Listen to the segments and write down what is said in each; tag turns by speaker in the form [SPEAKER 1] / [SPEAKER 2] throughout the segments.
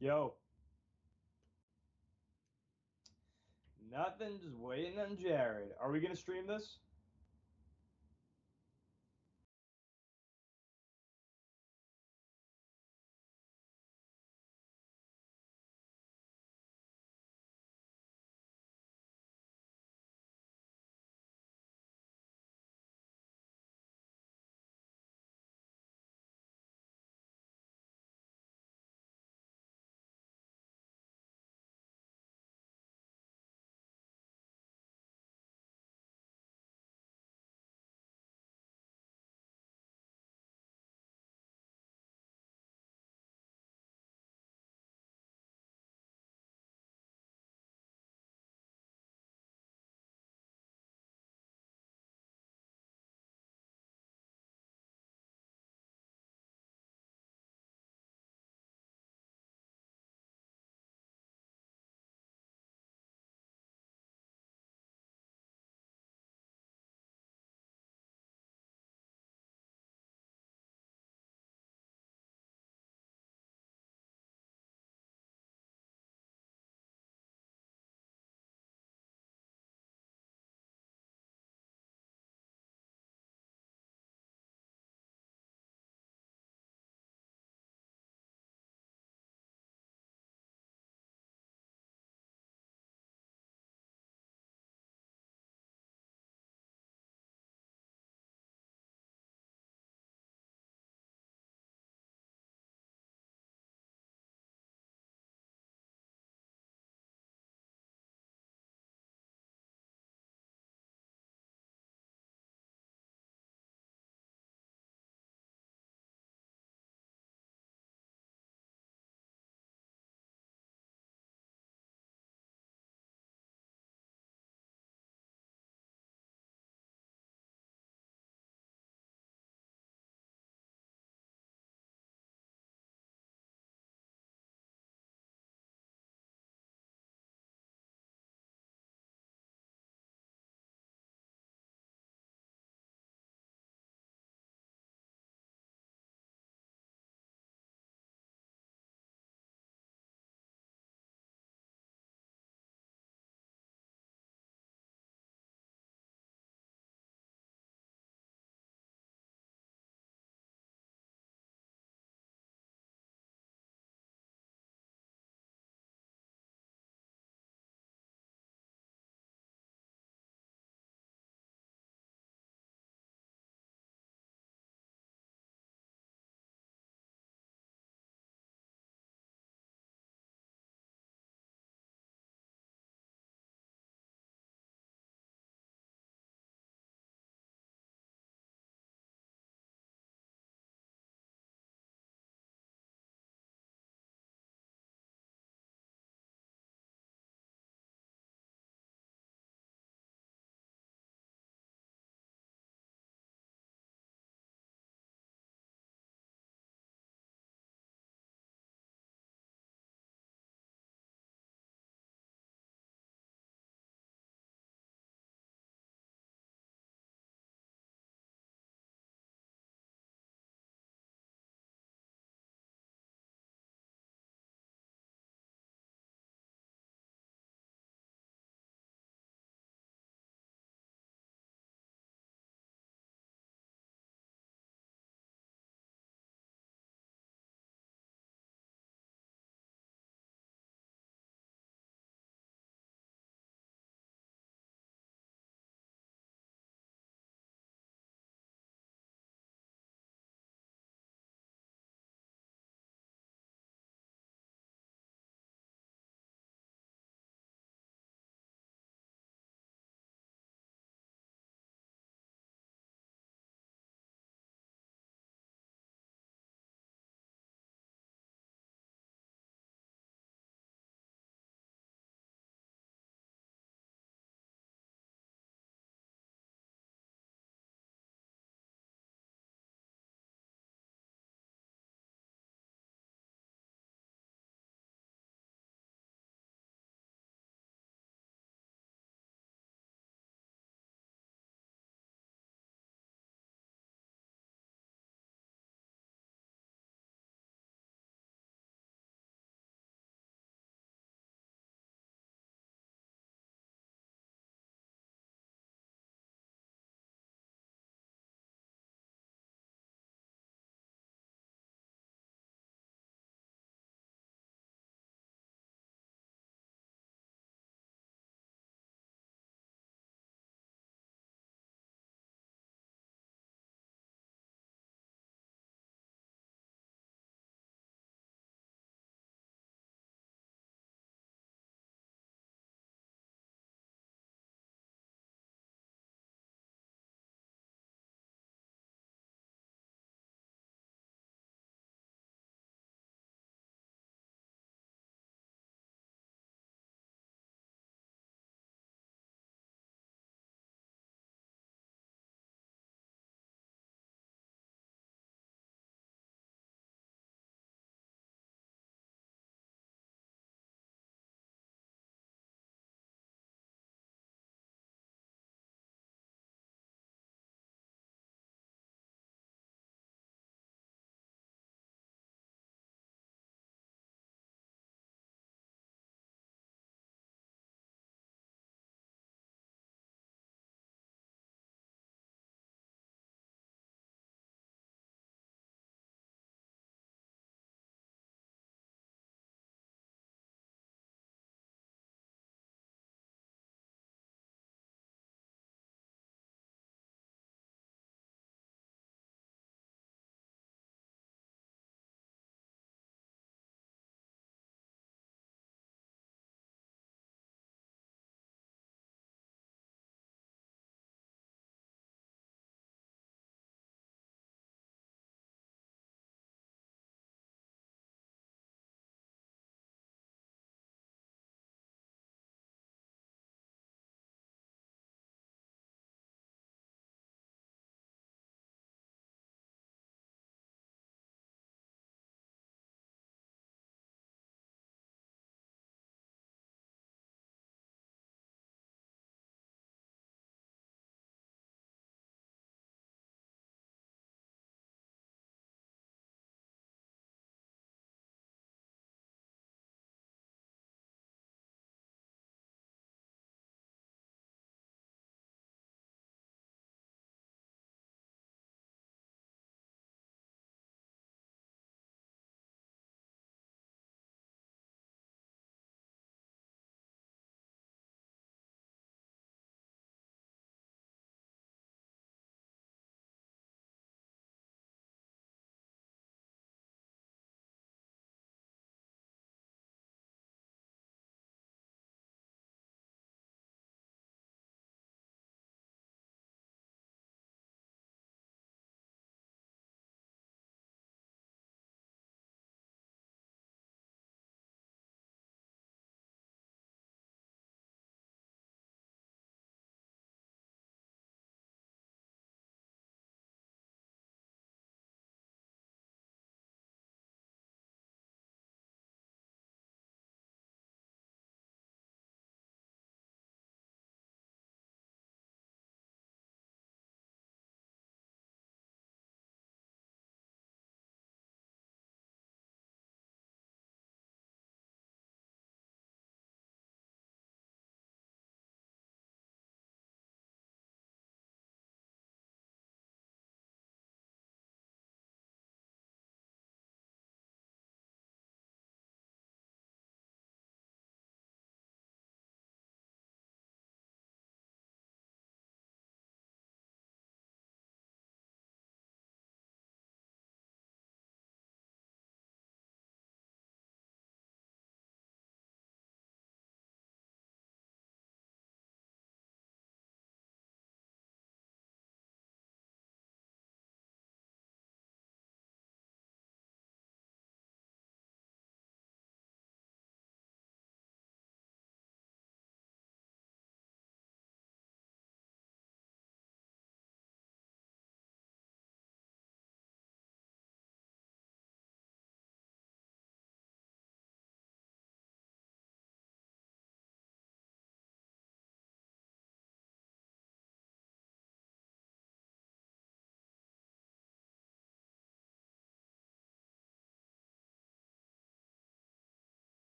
[SPEAKER 1] Yo, nothing, just waiting on Jared. Are we gonna stream this?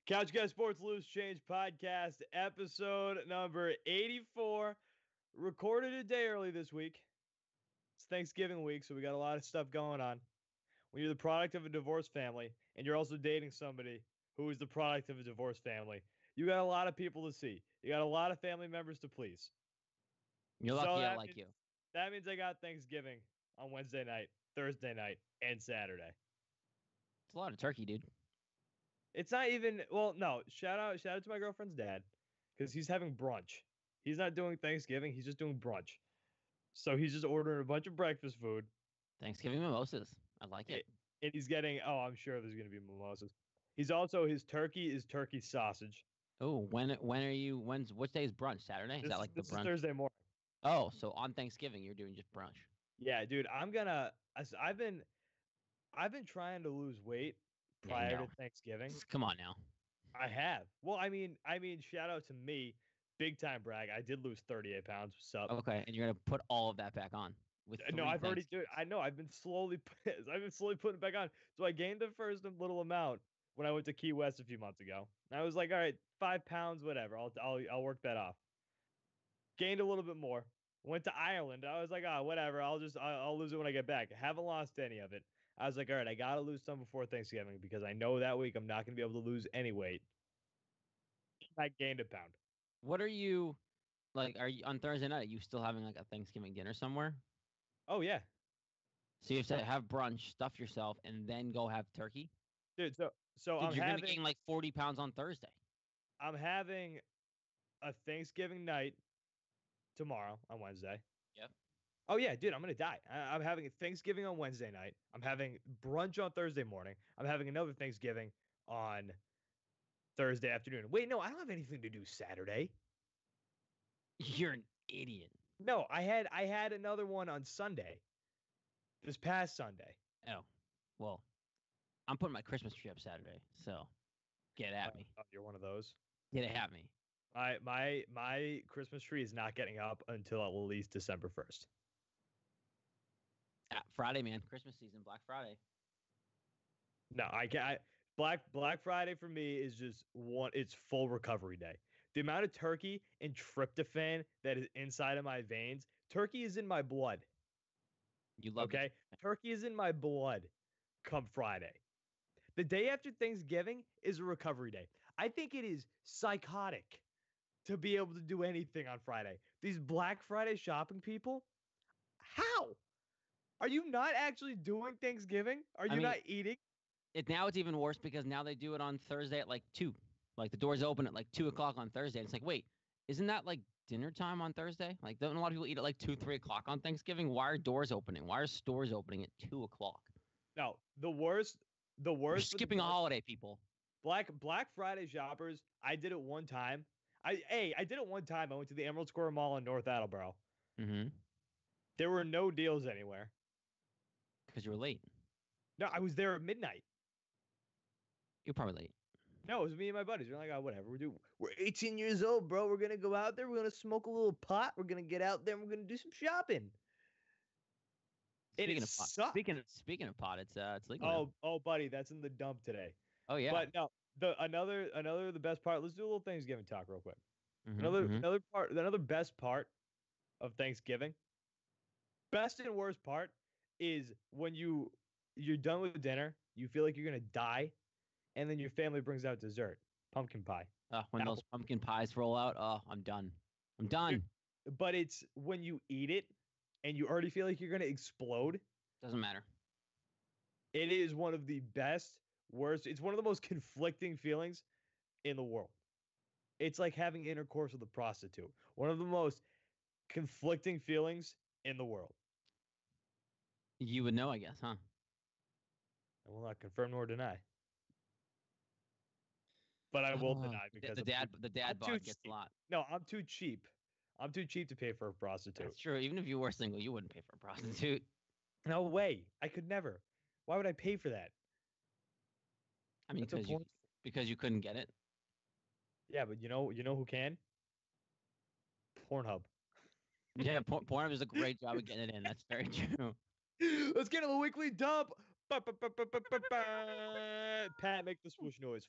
[SPEAKER 1] Couch Guy Sports Loose Change Podcast, episode number 84. Recorded a day early this week. It's Thanksgiving week, so we got a lot of stuff going on. When you're the product of a divorced family, and you're also dating somebody who is the product of a divorced family, you got a lot of people to see. You got a lot of family members to please.
[SPEAKER 2] You're lucky I like you.
[SPEAKER 1] That means I got Thanksgiving on Wednesday night, Thursday night, and Saturday.
[SPEAKER 2] It's a lot of turkey, dude.
[SPEAKER 1] It's not even, well, no, shout out to my girlfriend's dad, because he's having brunch. He's not doing Thanksgiving, he's just doing brunch. So he's just ordering a bunch of breakfast food.
[SPEAKER 2] Thanksgiving mimosas. I like it.
[SPEAKER 1] And he's getting, I'm sure there's going to be mimosas. He's also, his turkey is turkey sausage.
[SPEAKER 2] Oh, which day is brunch? Saturday? Is that like the brunch?
[SPEAKER 1] This is Thursday morning.
[SPEAKER 2] Oh, so on Thanksgiving, you're doing just brunch.
[SPEAKER 1] Yeah, dude, I've been trying to lose weight prior to Thanksgiving.
[SPEAKER 2] Come on now.
[SPEAKER 1] I have. Well, I mean, shout out to me. Big time brag. I did lose 38 pounds. What's up?
[SPEAKER 2] Okay, and you're gonna put all of that back on.
[SPEAKER 1] No, I've already do it. I know. I've been slowly putting it back on. So I gained the first little amount when I went to Key West a few months ago. And I was like, all right, 5 pounds, whatever. I'll work that off. Gained a little bit more. Went to Ireland. I was like, whatever. I'll lose it when I get back. I haven't lost any of it. I was like, all right, I got to lose some before Thanksgiving because I know that week I'm not going to be able to lose any weight. I gained a pound.
[SPEAKER 2] What are you, like, are you on Thursday night? Are you still having like a Thanksgiving dinner somewhere?
[SPEAKER 1] Oh, yeah.
[SPEAKER 2] So you have to have brunch, stuff yourself, and then go have turkey?
[SPEAKER 1] Dude, so
[SPEAKER 2] you're going to gain like 40 pounds on Thursday.
[SPEAKER 1] I'm having a Thanksgiving night tomorrow on Wednesday.
[SPEAKER 2] Yep.
[SPEAKER 1] Oh, yeah, dude, I'm going to die. I'm having a Thanksgiving on Wednesday night. I'm having brunch on Thursday morning. I'm having another Thanksgiving on Thursday afternoon. Wait, no, I don't have anything to do Saturday.
[SPEAKER 2] You're an idiot.
[SPEAKER 1] No, I had another one on Sunday. This past Sunday.
[SPEAKER 2] Oh, well, I'm putting my Christmas tree up Saturday, so get at me.
[SPEAKER 1] Oh, you're one of those?
[SPEAKER 2] Get at me.
[SPEAKER 1] My Christmas tree is not getting up until at least December 1st.
[SPEAKER 2] Friday, man. Christmas season, Black Friday.
[SPEAKER 1] No, I can't. Black Friday for me is just it's full recovery day. The amount of turkey and tryptophan that is inside of my veins, turkey is in my blood.
[SPEAKER 2] You love
[SPEAKER 1] it. Turkey is in my blood come Friday. The day after Thanksgiving is a recovery day. I think it is psychotic to be able to do anything on Friday. These Black Friday shopping people, how? Are you not actually doing Thanksgiving? Are you not eating?
[SPEAKER 2] Now it's even worse because now they do it on Thursday at like 2. Like the doors open at like 2 o'clock on Thursday. And it's like, wait, isn't that like dinner time on Thursday? Like, don't a lot of people eat at like 2, 3 o'clock on Thanksgiving? Why are doors opening? Why are stores opening at 2 o'clock?
[SPEAKER 1] No, the worst.
[SPEAKER 2] You're skipping a holiday, people.
[SPEAKER 1] Black Friday shoppers. I did it one time. I did it one time. I went to the Emerald Square Mall in North Attleboro.
[SPEAKER 2] Mm-hmm.
[SPEAKER 1] There were no deals anywhere.
[SPEAKER 2] Because you were late.
[SPEAKER 1] No, I was there at midnight.
[SPEAKER 2] You're probably late.
[SPEAKER 1] No, it was me and my buddies. We're like, whatever. We're 18 years old, bro. We're gonna go out there. We're gonna smoke a little pot. We're gonna get out there and we're gonna do some shopping.
[SPEAKER 2] Speaking of pot, it's legal.
[SPEAKER 1] Oh, buddy, that's in the dump today.
[SPEAKER 2] Oh yeah.
[SPEAKER 1] But no, the best part. Let's do a little Thanksgiving talk real quick.
[SPEAKER 2] Mm-hmm,
[SPEAKER 1] Another best part of Thanksgiving. Best and worst part is when you're done with dinner, you feel like you're gonna die, and then your family brings out dessert, pumpkin pie.
[SPEAKER 2] When those pumpkin pies roll out, I'm done. Dude,
[SPEAKER 1] but it's when you eat it and you already feel like you're gonna explode.
[SPEAKER 2] Doesn't matter.
[SPEAKER 1] It is one of the best, worst. It's one of the most conflicting feelings in the world. It's like having intercourse with a prostitute. One of the most conflicting feelings in the world.
[SPEAKER 2] You would know, I guess, huh?
[SPEAKER 1] I will not confirm nor deny. But I will deny because
[SPEAKER 2] the dad bod gets a lot.
[SPEAKER 1] No, I'm too cheap. I'm too cheap to pay for a prostitute.
[SPEAKER 2] That's true. Even if you were single, you wouldn't pay for a prostitute.
[SPEAKER 1] No way. I could never. Why would I pay for that?
[SPEAKER 2] I mean, because you couldn't get it.
[SPEAKER 1] Yeah, but you know who can? Pornhub.
[SPEAKER 2] Yeah, Pornhub does a great job of getting it in. That's very true.
[SPEAKER 1] Let's get a weekly dump. Pat, make the swoosh noise.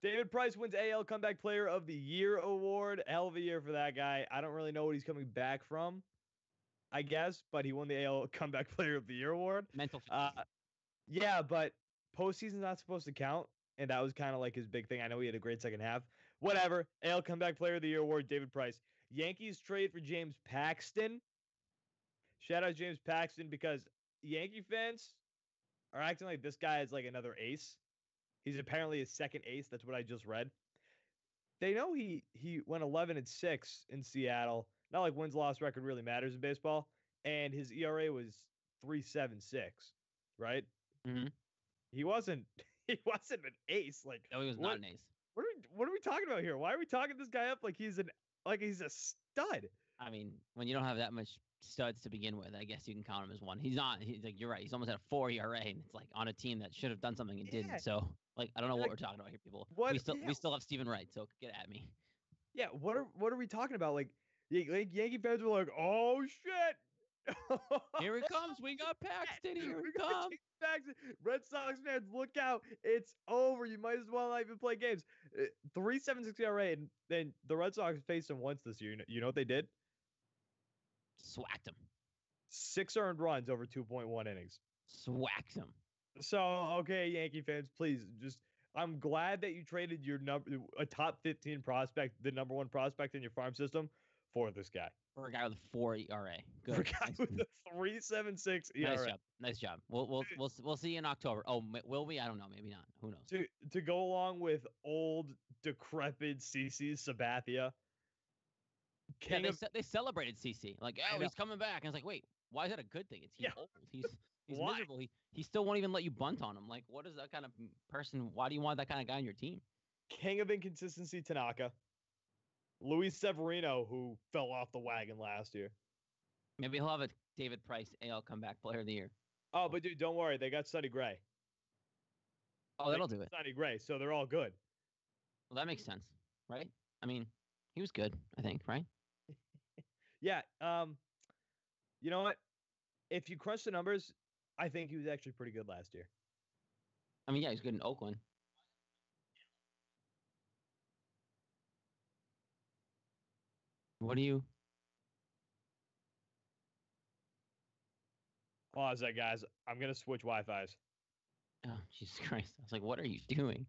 [SPEAKER 1] David Price wins AL Comeback Player of the Year award. Hell of a year for that guy. I don't really know what he's coming back from, I guess, but he won the AL Comeback Player of the Year award.
[SPEAKER 2] Mental fatigue.
[SPEAKER 1] Yeah, but postseason's not supposed to count, and that was kind of like his big thing. I know he had a great second half. Whatever. AL Comeback Player of the Year award, David Price. Yankees trade for James Paxton. Shout out James Paxton because Yankee fans are acting like this guy is like another ace. He's apparently his second ace. That's what I just read. They know he went 11-6 in Seattle. Not like wins loss record really matters in baseball. And his ERA was 3.76, right?
[SPEAKER 2] Mm-hmm.
[SPEAKER 1] He wasn't an ace. Like,
[SPEAKER 2] no, he was not an ace.
[SPEAKER 1] What are we talking about here? Why are we talking this guy up like he's a stud?
[SPEAKER 2] I mean, when you don't have that much studs to begin with, I guess you can count him as one. He's not. He's like, you're right. He's almost at a 4 ERA, and it's like on a team that should have done something and didn't. So, like, I don't know what we're talking about here, people. We still have Steven Wright, so get at me.
[SPEAKER 1] Yeah, what are we talking about? Like Yankee fans were like, oh shit.
[SPEAKER 2] Here he comes. We got Paxton. Here he comes.
[SPEAKER 1] Paxton. Red Sox fans, look out. It's over. You might as well not even play games. 3.76 ERA, and then the Red Sox faced him once this year. You know what they did?
[SPEAKER 2] Swacked him. 6
[SPEAKER 1] earned runs over 2.1 innings.
[SPEAKER 2] Swacked him.
[SPEAKER 1] So, okay, Yankee fans, please just. I'm glad that you traded a top 15 prospect, the number 1 prospect in your farm system, for this guy.
[SPEAKER 2] For a guy with a 4 ERA. Good.
[SPEAKER 1] For a guy with a 3.76 ERA.
[SPEAKER 2] Nice job. We'll see you in October. Oh, will we? I don't know. Maybe not. Who knows?
[SPEAKER 1] To go along with old, decrepit CC Sabathia.
[SPEAKER 2] They celebrated CC. Like, oh, he's coming back. And it's like, wait, why is that a good thing? He's old. He's miserable. He still won't even let you bunt on him. Like, what is that kind of person? Why do you want that kind of guy on your team?
[SPEAKER 1] King of inconsistency, Tanaka. Luis Severino, who fell off the wagon last year.
[SPEAKER 2] Maybe he'll have a David Price AL Comeback Player of the Year.
[SPEAKER 1] Oh, but dude, don't worry. They got Sonny Gray.
[SPEAKER 2] Oh, that'll do it.
[SPEAKER 1] Sonny Gray, so they're all good.
[SPEAKER 2] Well, that makes sense, right? I mean, he was good, I think, right?
[SPEAKER 1] Yeah. You know what? If you crunch the numbers, I think he was actually pretty good last year.
[SPEAKER 2] I mean, yeah, he's good in Oakland. What do you?
[SPEAKER 1] Pause that, guys. I'm going to switch Wi-Fi's.
[SPEAKER 2] Oh, Jesus Christ. I was like, what are you doing?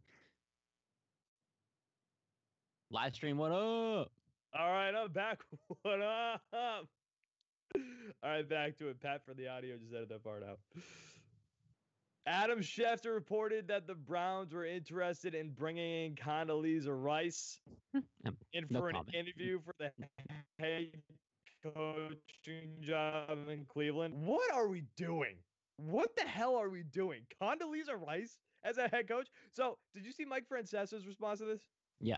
[SPEAKER 2] Live stream, what up?
[SPEAKER 1] All right, I'm back. What up? All right, back to it. Pat, for the audio, just edit that part out. Adam Schefter reported that the Browns were interested in bringing in Condoleezza Rice in for an interview for the head coaching job in Cleveland. What are we doing? What the hell are we doing? Condoleezza Rice as a head coach? So, did you see Mike Francesa's response to this?
[SPEAKER 2] Yeah.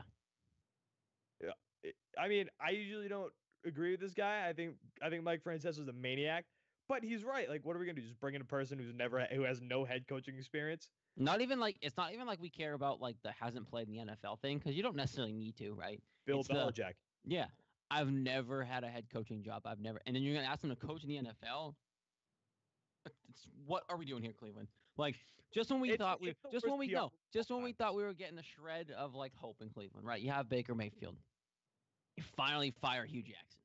[SPEAKER 1] Yeah. I mean, I usually don't agree with this guy. I think Mike Francesa is a maniac. But he's right. Like, what are we gonna do? Just bring in a person who has no head coaching experience?
[SPEAKER 2] It's not even like we care about like the hasn't played in the NFL thing, because you don't necessarily need to, right?
[SPEAKER 1] Bill Belichick.
[SPEAKER 2] Yeah, I've never had a head coaching job. And then you're gonna ask them to coach in the NFL. What are we doing here, Cleveland? Like, just when we thought we were getting a shred of like hope in Cleveland, right? You have Baker Mayfield. You finally fire Hugh Jackson.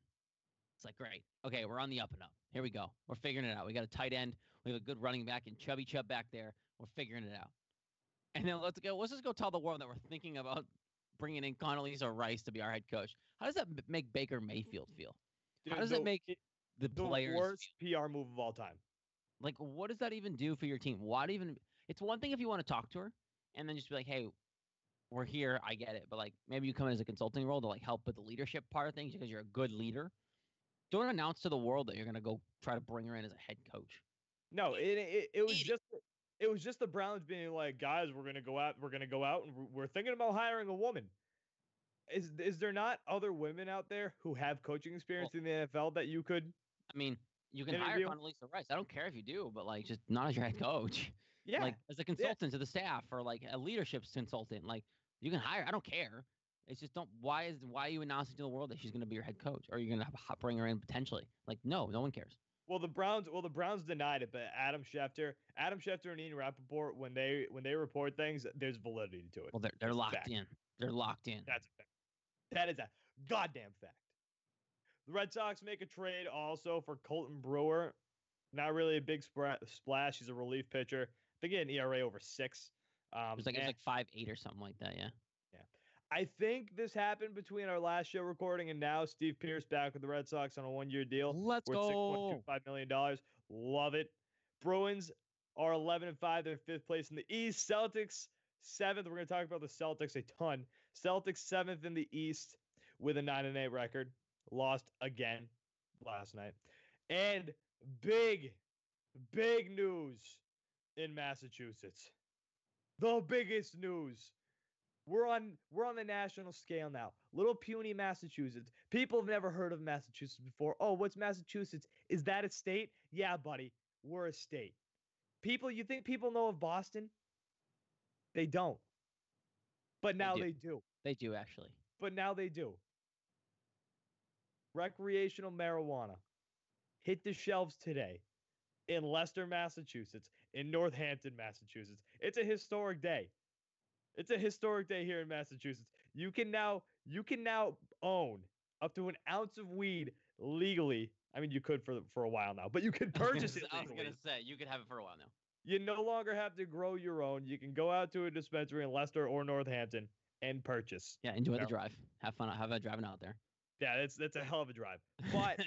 [SPEAKER 2] It's like, great. Okay, we're on the up and up. Here we go. We're figuring it out. We got a tight end. We have a good running back and Chubby Chubb back there. We're figuring it out. And then let's just go tell the world that we're thinking about bringing in Condoleezza Rice to be our head coach. How does that make Baker Mayfield feel?
[SPEAKER 1] Dude,
[SPEAKER 2] how does it make the players
[SPEAKER 1] worst PR move of all time?
[SPEAKER 2] Like, what does that even do for your team? It's one thing if you want to talk to her and then just be like, hey, we're here. I get it. But like, maybe you come in as a consulting role to like help with the leadership part of things because you're a good leader. Don't announce to the world that you're going to go try to bring her in as a head coach.
[SPEAKER 1] No, it was just the Browns being like, guys, we're going to go out and we're thinking about hiring a woman. Is there not other women out there who have coaching experience in the NFL that you could?
[SPEAKER 2] I mean, you can hire Condoleezza Rice. I don't care if you do, but like, just not as your head coach.
[SPEAKER 1] Yeah.
[SPEAKER 2] Like as a consultant to the staff or like a leadership consultant. Like you can hire. I don't care. It's just why are you announcing to the world that she's going to be your head coach or you're going to bring her in potentially? Like, no one cares.
[SPEAKER 1] Well, the Browns denied it, but Adam Schefter and Ian Rappaport, when they report things, there's validity to it.
[SPEAKER 2] Well, they're
[SPEAKER 1] That's a
[SPEAKER 2] locked
[SPEAKER 1] fact.
[SPEAKER 2] in. They're locked in.
[SPEAKER 1] That's a fact. That is a goddamn fact. The Red Sox make a trade also for Colton Brewer. Not really a big splash. He's a relief pitcher. I think he had an ERA over 6.
[SPEAKER 2] It was like 5.8 or something like that. Yeah.
[SPEAKER 1] Yeah. I think this happened between our last show recording and now. Steve Pearce back with the Red Sox on a 1-year deal.
[SPEAKER 2] Let's
[SPEAKER 1] worth
[SPEAKER 2] go.
[SPEAKER 1] $6.25 million. Love it. Bruins are 11-5. They're 5th place in the East. Celtics 7th. We're going to talk about the Celtics a ton. Celtics 7th in the East with a 9-8 record. Lost again last night. And big news in Massachusetts. The biggest news. We're on the national scale now. Little puny Massachusetts. People have never heard of Massachusetts before. Oh, what's Massachusetts? Is that a state? Yeah, buddy. We're a state. You think people know of Boston? They don't. But now they do.
[SPEAKER 2] They do, actually.
[SPEAKER 1] But now they do. Recreational marijuana hit the shelves today in Leicester, Massachusetts, in Northampton, Massachusetts. It's a historic day. It's a historic day here in Massachusetts. You can now own up to an ounce of weed legally. I mean, you could for a while now, but you could purchase it legally.
[SPEAKER 2] I was going to say, you could have it for a while now.
[SPEAKER 1] You no longer have to grow your own. You can go out to a dispensary in Leicester or Northampton and purchase.
[SPEAKER 2] Yeah, enjoy the drive. Have fun. Have fun driving out there.
[SPEAKER 1] Yeah, that's a hell of a drive. But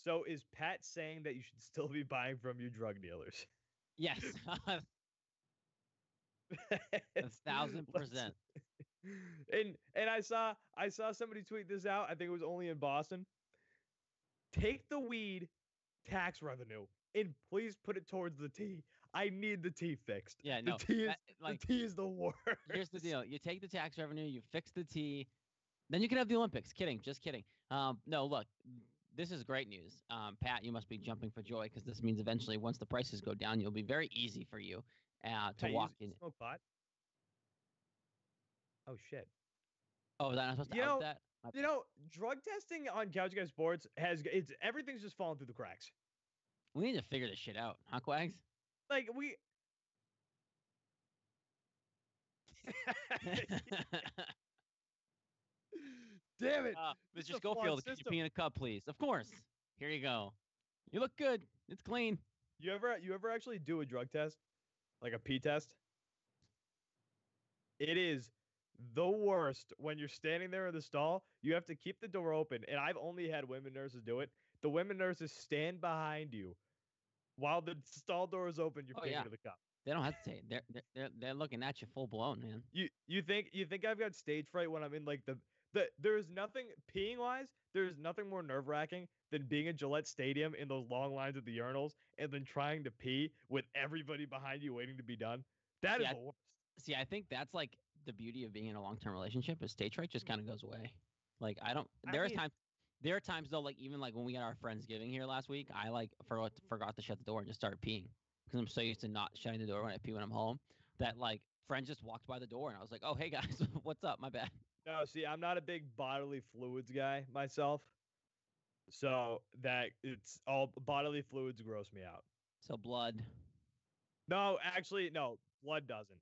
[SPEAKER 1] so is Pat saying that you should still be buying from your drug dealers?
[SPEAKER 2] Yes. 1,000%.
[SPEAKER 1] And I saw somebody tweet this out. I think it was only in Boston. Take the weed tax revenue and please put it towards the tea. I need the tea fixed.
[SPEAKER 2] Yeah, no.
[SPEAKER 1] The tea is the worst.
[SPEAKER 2] Here's the deal. You take the tax revenue, you fix the tea, then you can have the Olympics. Kidding. Just kidding. No, look. This is great news. Pat, you must be jumping for joy because this means eventually once the prices go down, it'll be very easy for you to walk in.
[SPEAKER 1] Smoke pot? Oh, shit.
[SPEAKER 2] Oh, was I not supposed to out that?
[SPEAKER 1] Drug testing on Couch Guy Sports everything's just falling through the cracks.
[SPEAKER 2] We need to figure this shit out, huh, Quags?
[SPEAKER 1] Like, we... Damn it.
[SPEAKER 2] Mr. Schofield, can you pee in a cup, please? Of course. Here you go. You look good. It's clean.
[SPEAKER 1] You ever actually do a drug test? Like a pee test? It is the worst when you're standing there in the stall. You have to keep the door open. And I've only had women nurses do it. The women nurses stand behind you while the stall door is open. You're peeing into the cup.
[SPEAKER 2] They don't hesitate. They're looking at you full blown, man.
[SPEAKER 1] You think I've got stage fright when I'm in like there's nothing peeing wise. There's nothing more nerve wracking than being in Gillette Stadium in those long lines at the urinals and then trying to pee with everybody behind you waiting to be done. That is the worst.
[SPEAKER 2] See, I think that's like the beauty of being in a long-term relationship is stage fright just kind of goes away. Like there are times though, like even like when we had our Friendsgiving here last week, I like forgot to shut the door and just started peeing because I'm so used to not shutting the door when I pee when I'm home that like friends just walked by the door and I was like, oh, hey guys, what's up? My bad.
[SPEAKER 1] No, see, I'm not a big bodily fluids guy myself. So that it's all bodily fluids gross me out.
[SPEAKER 2] So blood.
[SPEAKER 1] No, actually, no, blood doesn't.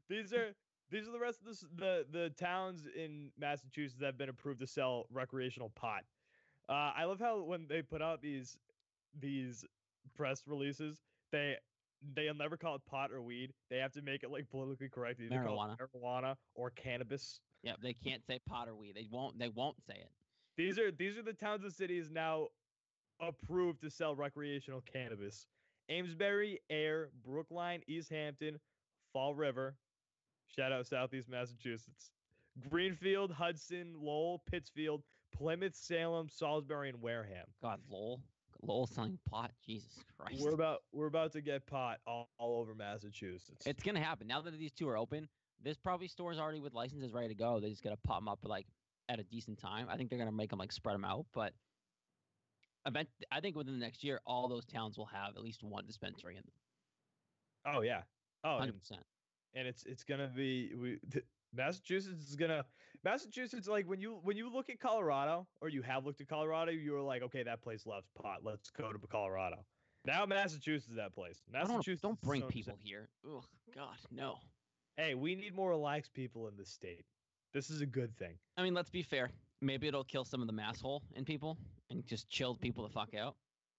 [SPEAKER 1] These are the rest of the towns in Massachusetts that have been approved to sell recreational pot. I love how when they put out these press releases, they'll never call it pot or weed. They have to make it like politically correct. They either call it marijuana or cannabis.
[SPEAKER 2] Yeah, they can't say pot or weed. They won't say it.
[SPEAKER 1] These are the towns and cities now approved to sell recreational cannabis. Amesbury, Air, Brookline, East Hampton, Fall River. Shout out Southeast Massachusetts. Greenfield, Hudson, Lowell, Pittsfield, Plymouth, Salem, Salisbury, and Wareham.
[SPEAKER 2] God, Lowell. Lowell selling pot. Jesus Christ.
[SPEAKER 1] We're about to get pot all over Massachusetts.
[SPEAKER 2] It's gonna happen now that these two are open. There's probably stores already with licenses ready to go. They just gotta pop them up like at a decent time. I think they're gonna make them like spread them out, but I think within the next year, all those towns will have at least one dispensary in them.
[SPEAKER 1] Oh yeah. Oh,
[SPEAKER 2] 100%.
[SPEAKER 1] And it's gonna be Massachusetts like when you look at Colorado or you have looked at Colorado, you were like, okay, that place loves pot. Let's go to Colorado. Now Massachusetts is that place. Massachusetts
[SPEAKER 2] Don't bring people here. Oh God, no.
[SPEAKER 1] Hey, we need more relaxed people in this state. This is a good thing.
[SPEAKER 2] I mean, let's be fair. Maybe it'll kill some of the mass hole in people and just chill people the fuck out.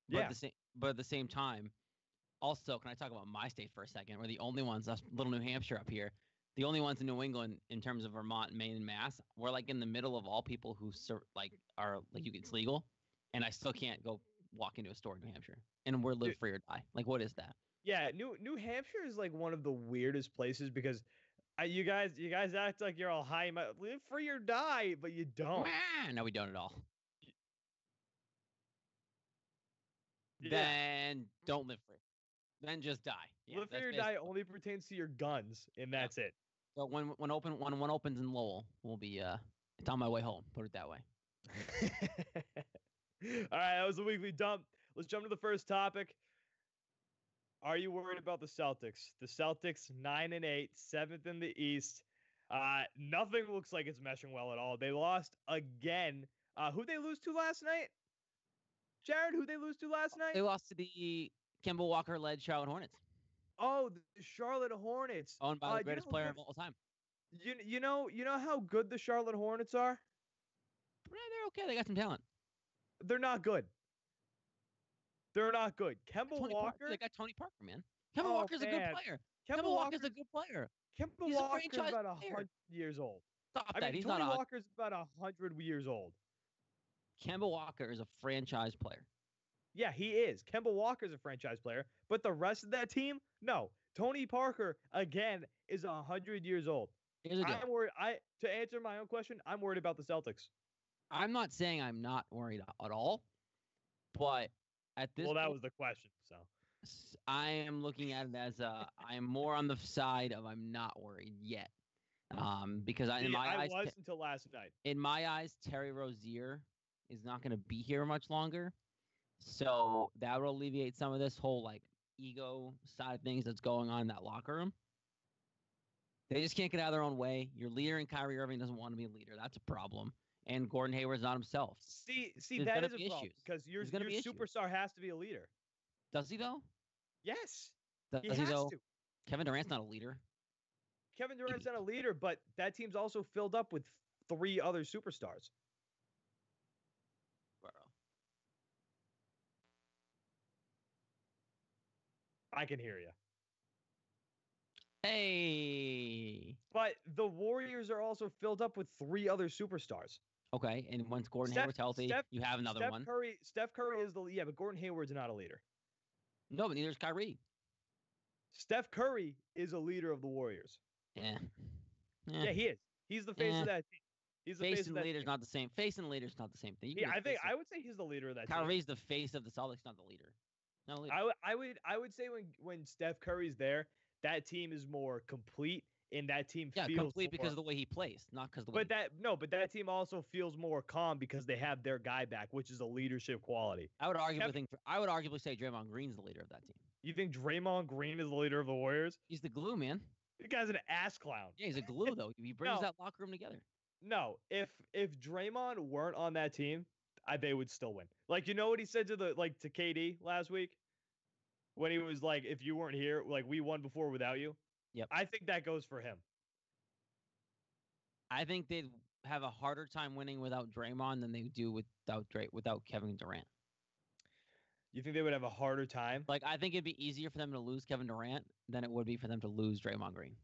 [SPEAKER 2] But at the same time, also, can I talk about my state for a second? We're the only ones, us little New Hampshire up here, the only ones in New England in terms of Vermont, Maine, and Mass. We're like in the middle of all people who it's legal, and I still can't go walk into a store in New Hampshire, and we're live free or die. Like, what is that?
[SPEAKER 1] Yeah, New Hampshire is like one of the weirdest places because you guys act like you're all high, live free or die, but you don't.
[SPEAKER 2] No, we don't at all.
[SPEAKER 1] Yeah.
[SPEAKER 2] Then don't live free. Then just die. Yeah,
[SPEAKER 1] live free or die only pertains to your guns, and that's it.
[SPEAKER 2] So when one opens in Lowell, we'll be it's on my way home. Put it that way.
[SPEAKER 1] All right, that was the weekly dump. Let's jump to the first topic. Are you worried about the Celtics? The Celtics 9-8, 7th in the East. Nothing looks like it's meshing well at all. They lost again. Who'd they lose to last night? Jared, who'd they lose to last night?
[SPEAKER 2] They lost to the Kemba Walker-led Charlotte Hornets.
[SPEAKER 1] Oh, the Charlotte Hornets.
[SPEAKER 2] Owned by the greatest player of all time.
[SPEAKER 1] You know how good the Charlotte Hornets are?
[SPEAKER 2] They're okay. They got some talent.
[SPEAKER 1] They're not good. They're not good. Kemba Walker.
[SPEAKER 2] They got Tony Parker, man. Kemba Walker's a good player. Kemba Walker's a good player.
[SPEAKER 1] Kemba Walker's about 100 years old.
[SPEAKER 2] Stop that. He's
[SPEAKER 1] Tony
[SPEAKER 2] not.
[SPEAKER 1] Walker's about 100 years old.
[SPEAKER 2] Kemba Walker is a franchise player.
[SPEAKER 1] Yeah, he is. Kemba Walker's a franchise player, but the rest of that team, no. Tony Parker again is 100 years old. I'm worried. To answer my own question, I'm worried about the Celtics.
[SPEAKER 2] I'm not saying I'm not worried at all, but at this
[SPEAKER 1] that was the question. So
[SPEAKER 2] I am looking at it as I am more on the side of I'm not worried yet. Because I was
[SPEAKER 1] until last night.
[SPEAKER 2] In my eyes, Terry Rozier is not going to be here much longer, so that will alleviate some of this whole ego side of things that's going on in that locker room. They just can't get out of their own way. Your leader in Kyrie Irving doesn't want to be a leader. That's a problem. And Gordon Hayward's not himself.
[SPEAKER 1] See, that is a problem because your superstar has to be a leader.
[SPEAKER 2] Does he though?
[SPEAKER 1] Yes.
[SPEAKER 2] Does he though? Kevin Durant's not a leader.
[SPEAKER 1] Kevin Durant's not a leader, but that team's also filled up with 3 other superstars.
[SPEAKER 2] Bro.
[SPEAKER 1] I can hear you.
[SPEAKER 2] Hey.
[SPEAKER 1] But the Warriors are also filled up with 3 other superstars.
[SPEAKER 2] Okay, and once Gordon Hayward's healthy, you have another one.
[SPEAKER 1] Steph Curry is but Gordon Hayward's not a leader.
[SPEAKER 2] No, but neither is Kyrie.
[SPEAKER 1] Steph Curry is a leader of the Warriors.
[SPEAKER 2] Yeah.
[SPEAKER 1] Yeah, he is. He's the face of that team. He's the face of that
[SPEAKER 2] leader's not the same. Face and leader's not the same thing.
[SPEAKER 1] Yeah, I would say he's the leader of that team.
[SPEAKER 2] Kyrie's the face of the Celtics, not the leader. Not a leader.
[SPEAKER 1] I would say when Steph Curry's there, that team is more complete, and that team feels
[SPEAKER 2] complete because of the way he plays, not because of the way.
[SPEAKER 1] But that team also feels more calm because they have their guy back, which is a leadership quality.
[SPEAKER 2] I would arguably say Draymond Green's the leader of that team.
[SPEAKER 1] You think Draymond Green is the leader of the Warriors?
[SPEAKER 2] He's the glue, man.
[SPEAKER 1] The guy's an ass clown.
[SPEAKER 2] Yeah, he's a glue though. He brings that locker room together.
[SPEAKER 1] No, if Draymond weren't on that team, they would still win. You know what he said to to KD last week? When he was like, if you weren't here, we won before without you.
[SPEAKER 2] Yep.
[SPEAKER 1] I think that goes for him.
[SPEAKER 2] I think they'd have a harder time winning without Draymond than they do without Kevin Durant.
[SPEAKER 1] You think they would have a harder time?
[SPEAKER 2] I think it'd be easier for them to lose Kevin Durant than it would be for them to lose Draymond Green.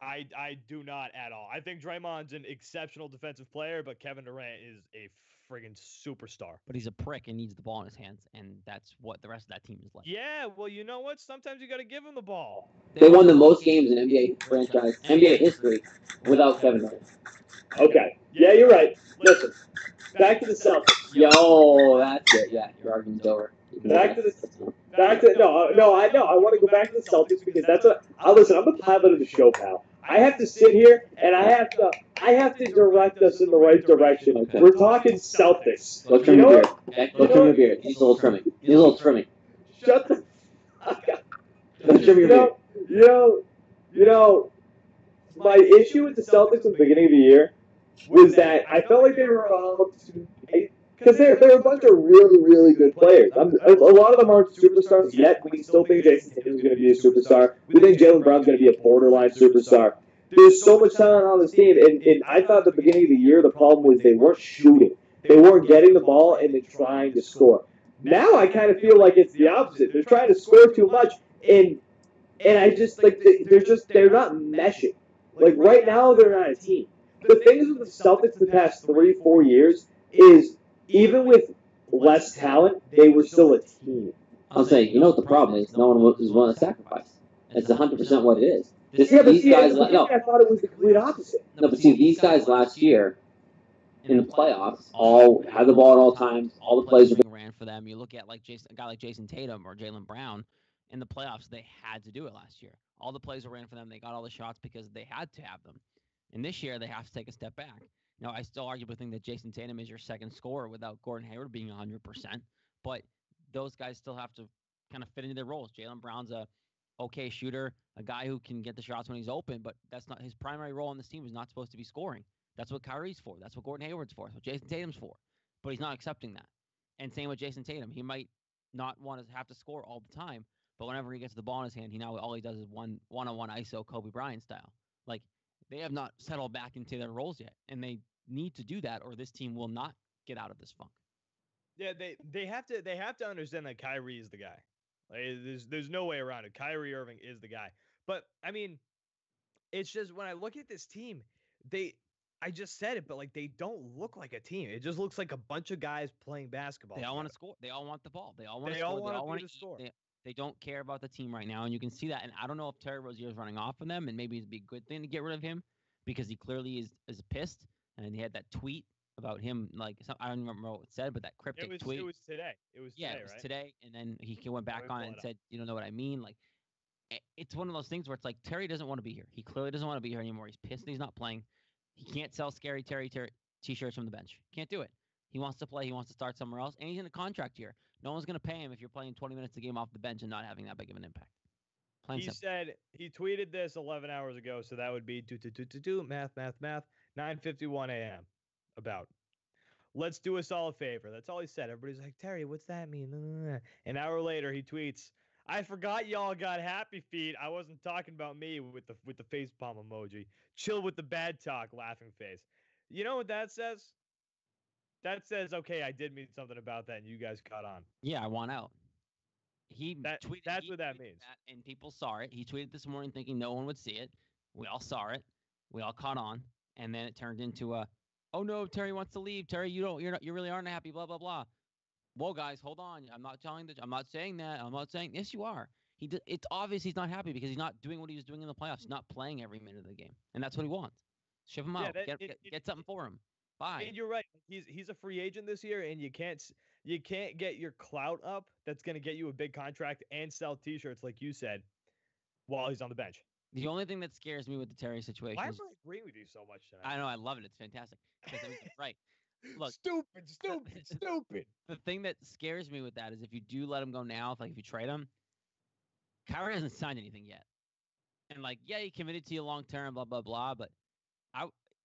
[SPEAKER 1] I do not at all. I think Draymond's an exceptional defensive player, but Kevin Durant is a friggin' superstar.
[SPEAKER 2] But he's a prick and needs the ball in his hands, and that's what the rest of that team is like.
[SPEAKER 1] Yeah, well, you know what? Sometimes you got to give him the ball.
[SPEAKER 3] They won the most games in NBA history without Kevin Durant. Okay. Yeah, you're right. Listen, back to the Celtics. Yo, that's it. Yeah, your argument's over.
[SPEAKER 4] Back to no. I know. I want to go back to the Celtics because that's what I listen. I'm the pilot of the show, pal. I have to sit here and I have to direct us in the right direction.
[SPEAKER 3] Okay.
[SPEAKER 4] We're talking Celtics.
[SPEAKER 3] Go trim
[SPEAKER 4] You know
[SPEAKER 3] your beard.
[SPEAKER 4] what?
[SPEAKER 3] Okay? Go trim your beard. Needs a little trimming. Needs a little trimming.
[SPEAKER 4] Shut the fuck up.
[SPEAKER 3] Go trim your beard.
[SPEAKER 4] You know, my issue with the Celtics at the beginning of the year was that I felt like they were allowed to, because they're a bunch of really, really good players. A lot of them aren't superstars yet. We still think Jason Tatum's going to be a superstar. We think Jaylen Brown's going to be a borderline superstar. There's so much talent on this team, and I thought at the beginning of the year the problem was they weren't shooting. They weren't getting the ball and then trying to score. Now I kind of feel like it's the opposite. They're trying to score too much, and I just like they're not meshing. Like right now they're not a team. The things with the Celtics the past 3-4 years is even with less talent, they were still a team.
[SPEAKER 3] I'm saying, you know what the problem is? No one is willing to sacrifice. It's 100% what it is.
[SPEAKER 4] These guys, I thought it was the complete opposite.
[SPEAKER 3] No, but see, these guys last year in the playoffs all had the ball at all times. All the plays were
[SPEAKER 2] being ran for them. You look at like a guy like Jason Tatum or Jaylen Brown in the playoffs. They had to do it last year. All the plays were ran for them. They got all the shots because they had to have them. And this year they have to take a step back. Now, I still arguably think that Jason Tatum is your second scorer without Gordon Hayward being 100%. But those guys still have to kind of fit into their roles. Jaylen Brown's a okay shooter, a guy who can get the shots when he's open, but that's not his primary role on this team. Is not supposed to be scoring. That's what Kyrie's for. That's what Gordon Hayward's for. That's what Jason Tatum's for. But he's not accepting that. And same with Jason Tatum. He might not want to have to score all the time, but whenever he gets the ball in his hand, all he does is one-on-one ISO Kobe Bryant style. Like, they have not settled back into their roles yet, and they need to do that, or this team will not get out of this funk.
[SPEAKER 1] Yeah, they have to understand that Kyrie is the guy. Like, there's no way around it. Kyrie Irving is the guy. But I mean, it's just when I look at this team, I just said it, but like they don't look like a team. It just looks like a bunch of guys playing basketball.
[SPEAKER 2] They all want to score. They all want the ball. They all want to
[SPEAKER 1] score.
[SPEAKER 2] They all want
[SPEAKER 1] to score.
[SPEAKER 2] They don't care about the team right now, and you can see that. And I don't know if Terry Rozier is running off on them, and maybe it'd be a good thing to get rid of him because he clearly is pissed. And he had that tweet about him, like I don't even remember what it said, but that cryptic tweet.
[SPEAKER 1] It was today. It was
[SPEAKER 2] today, and then he went back on it and said, "You don't know what I mean." Like, it's one of those things where it's like Terry doesn't want to be here. He clearly doesn't want to be here anymore. He's pissed. He's not playing. He can't sell scary Terry t-shirts from the bench. Can't do it. He wants to play. He wants to start somewhere else, and he's in a contract year. No one's going to pay him if you're playing 20 minutes a game off the bench and not having that big of an impact.
[SPEAKER 1] He tweeted this 11 hours ago, so that would be math 9:51 a.m. about. Let's do us all a favor. That's all he said. Everybody's like, Terry, what's that mean? An hour later, he tweets, I forgot y'all got happy feet. I wasn't talking about me with the face palm emoji. Chill with the bad talk, laughing face. You know what that says? That says, okay, I did mean something about that, and you guys caught on.
[SPEAKER 2] Yeah, I want out. That's
[SPEAKER 1] what that means.
[SPEAKER 2] And people saw it. He tweeted this morning thinking no one would see it. We all saw it. We all caught on. And then it turned into oh no, Terry wants to leave. Terry, you really aren't happy, blah, blah, blah. Whoa, guys, hold on. I'm not saying that. I'm not saying, yes, you are. It's obvious he's not happy because he's not doing what he was doing in the playoffs. He's not playing every minute of the game. And that's what he wants. Ship him out. Get something for him. Bye.
[SPEAKER 1] And you're right. He's a free agent this year, and you can't get your clout up. That's going to get you a big contract and sell T-shirts, like you said, while he's on the bench.
[SPEAKER 2] The only thing that scares me with the Terry situation.
[SPEAKER 1] Why am I agreeing with you so much tonight?
[SPEAKER 2] I know. I love it. It's fantastic. Because I mean, right. Look,
[SPEAKER 1] stupid.
[SPEAKER 2] The thing that scares me with that is if you do let him go now, if you trade him, Kyrie hasn't signed anything yet. And yeah, he committed to you long term, blah blah blah. But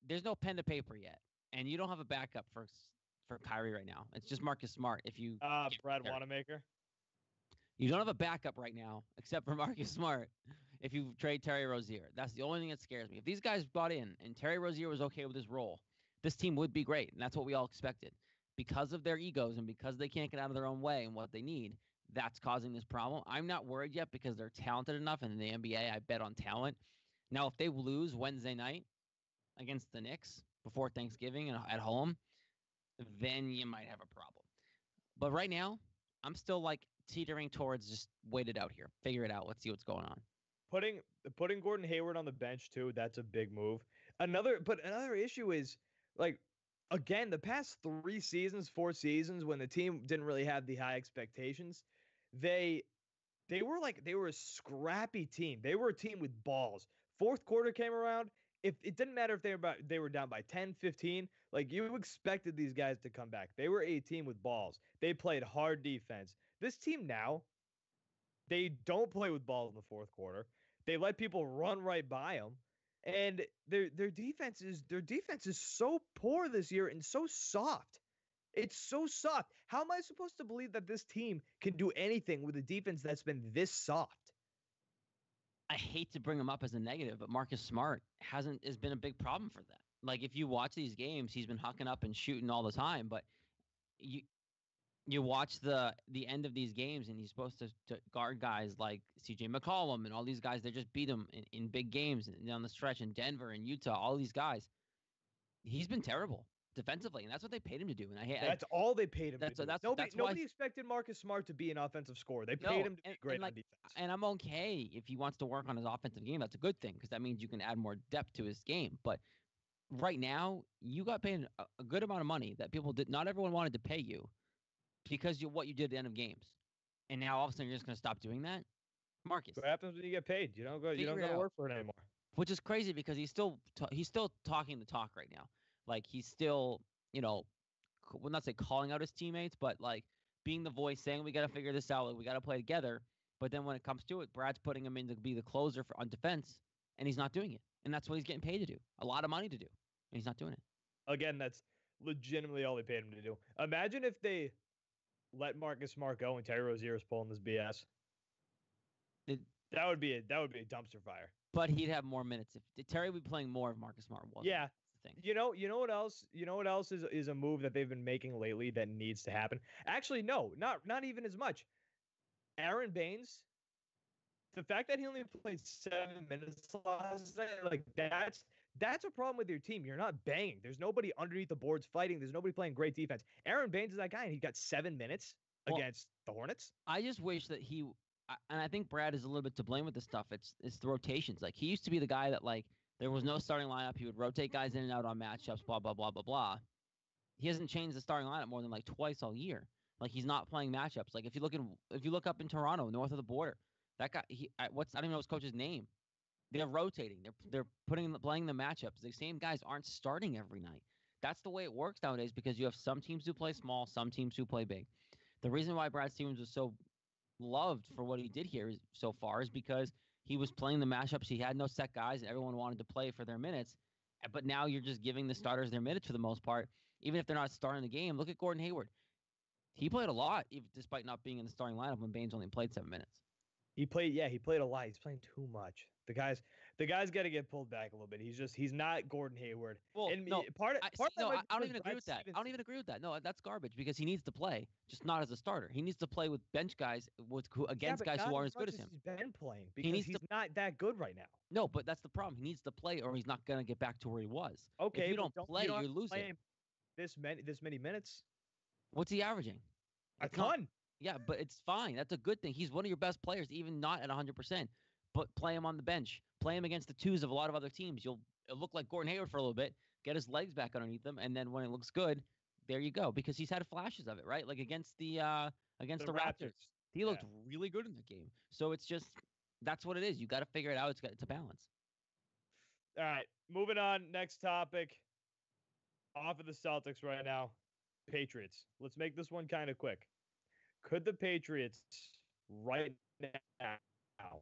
[SPEAKER 2] there's no pen to paper yet. And you don't have a backup for Kyrie right now. It's just Marcus Smart. If you
[SPEAKER 1] Brad Wanamaker,
[SPEAKER 2] you don't have a backup right now except for Marcus Smart. If you trade Terry Rozier, that's the only thing that scares me. If these guys bought in and Terry Rozier was okay with his role, this team would be great, and that's what we all expected. Because of their egos and because they can't get out of their own way and what they need, that's causing this problem. I'm not worried yet because they're talented enough, and in the NBA, I bet on talent. Now, if they lose Wednesday night against the Knicks before Thanksgiving and at home, then you might have a problem. But right now, I'm still teetering towards just wait it out here. Figure it out. Let's see what's going on.
[SPEAKER 1] Putting Gordon Hayward on the bench too, that's a big move. Another issue is again, the past 4 seasons, when the team didn't really have the high expectations, they were a scrappy team. They were a team with balls. Fourth quarter came around. If it didn't matter if they were down by 10, 15, like you expected these guys to come back. They were a team with balls. They played hard defense. This team now, they don't play with balls in the fourth quarter. They let people run right by them. And their defense is so poor this year and so soft. It's so soft. How am I supposed to believe that this team can do anything with a defense that's been this soft?
[SPEAKER 2] I hate to bring him up as a negative, but Marcus Smart has been a big problem for that. Like if you watch these games, he's been hucking up and shooting all the time, but you watch the end of these games and he's supposed to guard guys like CJ McCollum and all these guys. They just beat him in big games down the stretch in Denver and Utah, all these guys. He's been terrible defensively, and that's what they paid him to do. And that's
[SPEAKER 1] all they paid him to do.
[SPEAKER 2] That's
[SPEAKER 1] nobody expected Marcus Smart to be an offensive scorer. They paid him to be great on defense.
[SPEAKER 2] And I'm okay if he wants to work on his offensive game. That's a good thing because that means you can add more depth to his game. But right now, you got paid a good amount of money that not everyone wanted to pay you because what you did at the end of games. And now all of a sudden you're just going to stop doing that? Marcus.
[SPEAKER 1] What happens when you get paid? You don't go to work for it anymore.
[SPEAKER 2] Which is crazy because he's still talking the talk right now. Like he's still, will not say calling out his teammates, but like being the voice saying we got to figure this out, like we got to play together. But then when it comes to it, Brad's putting him in to be the closer on defense, and he's not doing it. And that's what he's getting paid to do. A lot of money to do. And he's not doing it.
[SPEAKER 1] Again, that's legitimately all they paid him to do. Imagine if they let Marcus Smart go and Terry Rozier's pulling this BS. That would be a dumpster fire.
[SPEAKER 2] But he'd have more minutes if Terry would be playing more if Marcus Smart wasn't.
[SPEAKER 1] Yeah.
[SPEAKER 2] That's the thing.
[SPEAKER 1] You know what else? You know what else is a move that they've been making lately that needs to happen? Actually, no, not even as much. Aaron Baines, the fact that he only played 7 minutes last night, like that's a problem with your team. You're not banging. There's nobody underneath the boards fighting. There's nobody playing great defense. Aaron Baines is that guy, and he got 7 minutes against the Hornets.
[SPEAKER 2] I just wish that and I think Brad is a little bit to blame with this stuff. It's the rotations. Like he used to be the guy that like there was no starting lineup. He would rotate guys in and out on matchups, blah, blah, blah, blah, blah. He hasn't changed the starting lineup more than like twice all year. Like he's not playing matchups. Like if you look up in Toronto, north of the border, that guy, I don't even know his coach's name. They're rotating. They're playing the matchups. The same guys aren't starting every night. That's the way it works nowadays because you have some teams who play small, some teams who play big. The reason why Brad Stevens was so loved for what he did here so far is because he was playing the matchups. He had no set guys, and everyone wanted to play for their minutes. But now you're just giving the starters their minutes for the most part, even if they're not starting the game. Look at Gordon Hayward. He played a lot, despite not being in the starting lineup when Baines only played 7 minutes.
[SPEAKER 1] He played a lot. He's playing too much. The guy's got to get pulled back a little bit. He's not Gordon Hayward.
[SPEAKER 2] Well,
[SPEAKER 1] and
[SPEAKER 2] no, I don't even agree with that.
[SPEAKER 1] Stevens.
[SPEAKER 2] I don't even agree with that. No, that's garbage because he needs to play, just not as a starter. He needs to play with bench guys against guys who aren't as good as him.
[SPEAKER 1] He's been playing because he's not that good right now.
[SPEAKER 2] No, but that's the problem. He needs to play, or he's not going to get back to where he was.
[SPEAKER 1] Okay,
[SPEAKER 2] if you don't play, you're losing.
[SPEAKER 1] This many minutes.
[SPEAKER 2] What's he averaging?
[SPEAKER 1] A ton.
[SPEAKER 2] Yeah, but it's fine. That's a good thing. He's one of your best players, even not at 100%. But play him on the bench. Play him against the twos of a lot of other teams. It'll look like Gordon Hayward for a little bit, get his legs back underneath him, and then when it looks good, there you go. Because he's had flashes of it, right? Like against the Raptors. He looked really good in that game. So it's just that's what it is. You got to figure it out. It's a balance.
[SPEAKER 1] All right, moving on. Next topic. Off of the Celtics right now. Patriots. Let's make this one kind of quick. Could the Patriots right now,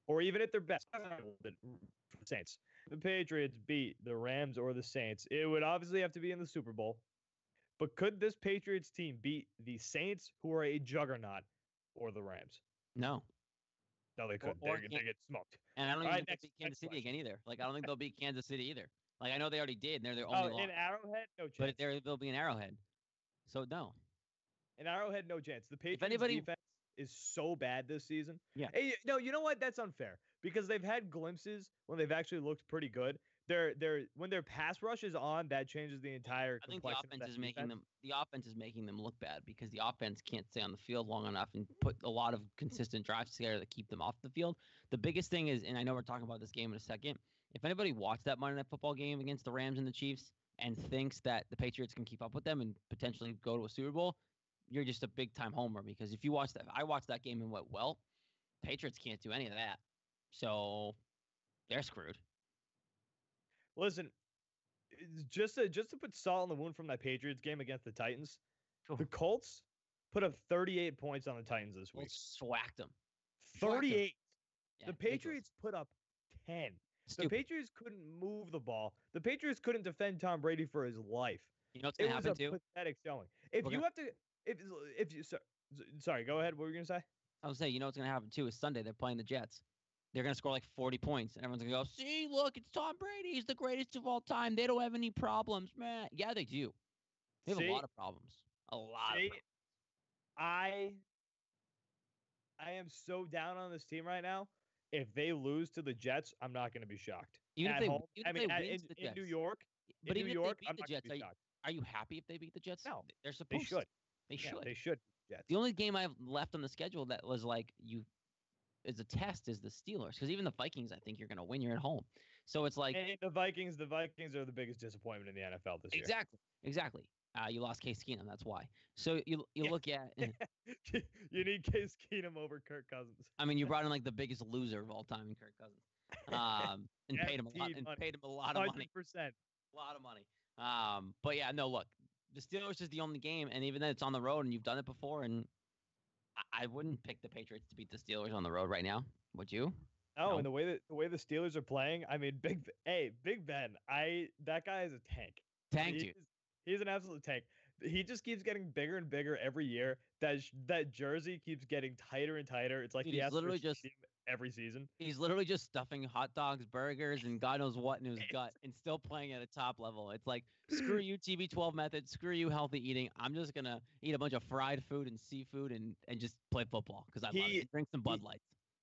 [SPEAKER 1] or even at their best, Saints, the Patriots beat the Rams or the Saints? It would obviously have to be in the Super Bowl. But could this Patriots team beat the Saints, who are a juggernaut, or the Rams?
[SPEAKER 2] No.
[SPEAKER 1] No, they couldn't. They get smoked.
[SPEAKER 2] And I don't even think they'll beat Kansas City again either. Like, I don't think they'll beat Kansas City either. Like, I know they already did, and they're their only loss.
[SPEAKER 1] In Arrowhead, no chance.
[SPEAKER 2] But they'll be an Arrowhead. So, no.
[SPEAKER 1] In Arrowhead, no chance. The Patriots defense is so bad this season.
[SPEAKER 2] Yeah.
[SPEAKER 1] Hey, no, you know what? That's unfair because they've had glimpses when they've actually looked pretty good. when their pass rush is on, that changes the entire
[SPEAKER 2] I think the
[SPEAKER 1] complexion of
[SPEAKER 2] offense
[SPEAKER 1] that
[SPEAKER 2] is making
[SPEAKER 1] defense.
[SPEAKER 2] them look bad because the offense can't stay on the field long enough and put a lot of consistent drives together that keep them off the field. The biggest thing is, and I know we're talking about this game in a second, if anybody watched that Monday Night Football game against the Rams and the Chiefs and thinks that the Patriots can keep up with them and potentially go to a Super Bowl, you're just a big time homer because if you watch that, I watched that game and went, well, Patriots can't do any of that. So they're screwed.
[SPEAKER 1] Listen, just to put salt in the wound from that Patriots game against the Titans, the Colts put up 38 points on the Titans this week.
[SPEAKER 2] Swacked them.
[SPEAKER 1] 38.
[SPEAKER 2] Yeah,
[SPEAKER 1] the Patriots put up 10.
[SPEAKER 2] Stupid.
[SPEAKER 1] The Patriots couldn't move the ball. The Patriots couldn't defend Tom Brady for his life.
[SPEAKER 2] You know what's going to happen too?
[SPEAKER 1] It was a pathetic showing. If you sorry, go ahead. What were you going to say?
[SPEAKER 2] I was saying, you know what's going to happen too is Sunday they're playing the Jets. They're going to score like 40 points, and everyone's going to go, see, look, it's Tom Brady. He's the greatest of all time. They don't have any problems, man. Yeah, they do. They have a lot of problems. A lot of problems.
[SPEAKER 1] I am so down on this team right now. If they lose to the Jets, I'm not going to be shocked.
[SPEAKER 2] Even
[SPEAKER 1] at
[SPEAKER 2] if
[SPEAKER 1] home,
[SPEAKER 2] they win to the
[SPEAKER 1] in
[SPEAKER 2] Jets.
[SPEAKER 1] New York,
[SPEAKER 2] but even
[SPEAKER 1] New York,
[SPEAKER 2] if they beat the Jets, are you happy if they beat the Jets?
[SPEAKER 1] No,
[SPEAKER 2] they're supposed.
[SPEAKER 1] They should.
[SPEAKER 2] To. They should.
[SPEAKER 1] They should. Jets.
[SPEAKER 2] The only game I have left on the schedule that was like is a test is the Steelers because even the Vikings, I think you're going to win. You're at home, so it's like
[SPEAKER 1] and the Vikings are the biggest disappointment in the NFL this year.
[SPEAKER 2] Exactly. You lost Case Keenum, that's why. So you look at
[SPEAKER 1] you need Case Keenum over Kirk Cousins.
[SPEAKER 2] I mean, you brought in like the biggest loser of all time in Kirk Cousins, and paid him a lot of money.
[SPEAKER 1] 100%.
[SPEAKER 2] A lot of money. But yeah, no, look, the Steelers is the only game, and even then it's on the road, and you've done it before, and I wouldn't pick the Patriots to beat the Steelers on the road right now. Would you?
[SPEAKER 1] No, and the way the Steelers are playing, I mean, Big Ben, that guy is a tank.
[SPEAKER 2] Dude.
[SPEAKER 1] He's an absolute tank. He just keeps getting bigger and bigger every year. That jersey keeps getting tighter and tighter. It's like he has literally just every season.
[SPEAKER 2] He's literally just stuffing hot dogs, burgers, and God knows what in his gut, and still playing at a top level. It's like, screw you, TB12 method. Screw you, healthy eating. I'm just gonna eat a bunch of fried food and seafood and just play football because I love it. And drink some Bud Lights.